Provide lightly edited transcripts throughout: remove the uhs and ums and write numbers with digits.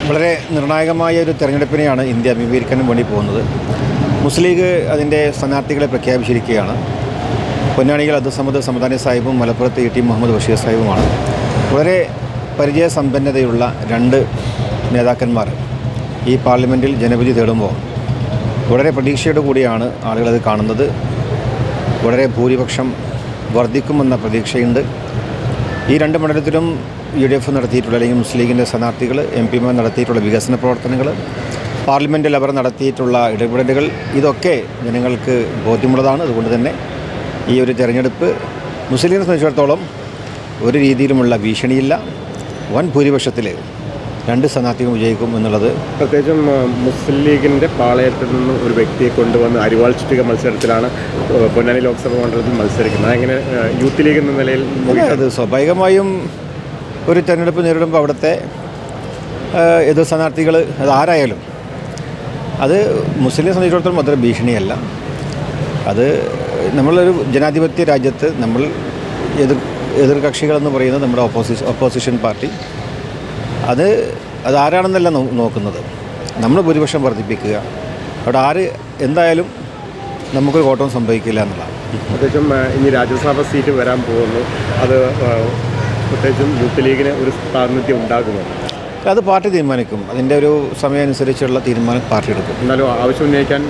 വളരെ നിർണായകമായ ഒരു തെരഞ്ഞെടുപ്പിനെയാണ് ഇന്ത്യ അഭിമുഖീകരിക്കാൻ വേണ്ടി പോകുന്നത്. മുസ്ലിം ലീഗ് അതിൻ്റെ സ്ഥാനാർത്ഥികളെ പ്രഖ്യാപിച്ചിരിക്കുകയാണ്. പൊന്നാനിയിൽ അബ്ദുസ്സമദ് സമദാനി സാഹിബും മലപ്പുറത്ത് ഇ ടി മുഹമ്മദ് ബഷീർ സാഹിബുമാണ്. വളരെ പരിചയസമ്പന്നതയുള്ള രണ്ട് നേതാക്കന്മാർ ഈ പാർലമെൻറ്റിൽ ജനവിധി തേടുമ്പോൾ വളരെ പ്രതീക്ഷയോടു കൂടിയാണ് ആളുകളത് കാണുന്നത്. വളരെ ഭൂരിപക്ഷം വർദ്ധിക്കുമെന്ന പ്രതീക്ഷയുണ്ട്. ഈ രണ്ട് മണ്ഡലത്തിലും UDF നടത്തിയിട്ടുള്ള അല്ലെങ്കിൽ മുസ്ലിം ലീഗിൻ്റെ സ്ഥാനാർത്ഥികൾ MP മാർ നടത്തിയിട്ടുള്ള വികസന പ്രവർത്തനങ്ങൾ, പാർലമെൻറ്റിൽ അവർ നടത്തിയിട്ടുള്ള ഇടപെടലുകൾ, ഇതൊക്കെ ജനങ്ങൾക്ക് ബോധ്യമുള്ളതാണ്. അതുകൊണ്ട് തന്നെ ഈ ഒരു തെരഞ്ഞെടുപ്പ് മുസ്ലിം ലീഗിനെ സംബന്ധിച്ചിടത്തോളം ഒരു രീതിയിലുമുള്ള ഭീഷണിയില്ല. വൻ ഭൂരിപക്ഷത്തിൽ രണ്ട് സ്ഥാനാർത്ഥികളും വിജയിക്കും എന്നുള്ളത്. പ്രത്യേകിച്ചും മുസ്ലിം ലീഗിൻ്റെ പാളയത്തിൽ നിന്ന് ഒരു വ്യക്തിയെ കൊണ്ടുവന്ന് അരിവാൾ ചുറ്റിക മത്സരത്തിലാണ് പൊന്നാനി ലോക്സഭാ മണ്ഡലത്തിൽ മത്സരിക്കുന്നത്. അങ്ങനെ യൂത്ത് ലീഗ് എന്ന നിലയിൽ അത് സ്വാഭാവികമായും ഒരു തെരഞ്ഞെടുപ്പ് നേരിടുമ്പോൾ അവിടുത്തെ എതിർ സ്ഥാനാർത്ഥികൾ അതാരായാലും അത് മുസ്ലിം സംബന്ധിച്ചിടത്തോളം അത്ര ഭീഷണിയല്ല. അത് നമ്മളൊരു ജനാധിപത്യ രാജ്യത്ത് നമ്മൾ എതിർകക്ഷികളെന്ന് പറയുന്നത് നമ്മുടെ ഓപ്പോസിഷൻ പാർട്ടി അതാരാണെന്നല്ല നോക്കുന്നത്. നമ്മൾ ഭൂരിപക്ഷം വർദ്ധിപ്പിക്കുക. അവിടെ ആര് എന്തായാലും നമുക്കൊരു കോട്ടവും സംഭവിക്കില്ല എന്നുള്ളതാണ്. പ്രത്യേകിച്ചും ഇനി രാജ്യസഭാ സീറ്റ് വരാൻ പോകുന്നു. അത് പ്രത്യേകിച്ചും യൂത്ത് ലീഗിന് ഒരു പ്രാതിനിധ്യം ഉണ്ടാകുമോ? അത് പാർട്ടി തീരുമാനിക്കും. അതിൻ്റെ ഒരു സമയം അനുസരിച്ചുള്ള തീരുമാനം പാർട്ടി എടുക്കും. എന്നാലും ആവശ്യം ഉന്നയിക്കാൻ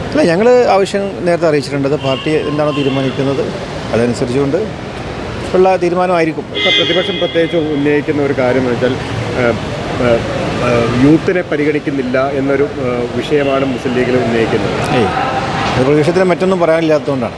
അല്ല, ഞങ്ങൾ ആവശ്യം നേരത്തെ അറിയിച്ചിട്ടുണ്ട്. പാർട്ടി എന്താണോ തീരുമാനിക്കുന്നത് അതനുസരിച്ചുകൊണ്ട് ഉള്ള തീരുമാനമായിരിക്കും. ഇപ്പോൾ പ്രതിപക്ഷം പ്രത്യേകിച്ച് ഉന്നയിക്കുന്ന ഒരു കാര്യം എന്ന് വെച്ചാൽ യൂത്തിനെ പരിഗണിക്കുന്നില്ല എന്നൊരു വിഷയമാണ് മുസ്ലിം ലീഗിൽ ഉന്നയിക്കുന്നത്. അത് പ്രതിപക്ഷത്തിന് മറ്റൊന്നും പറയാനില്ലാത്തതുകൊണ്ടാണ്.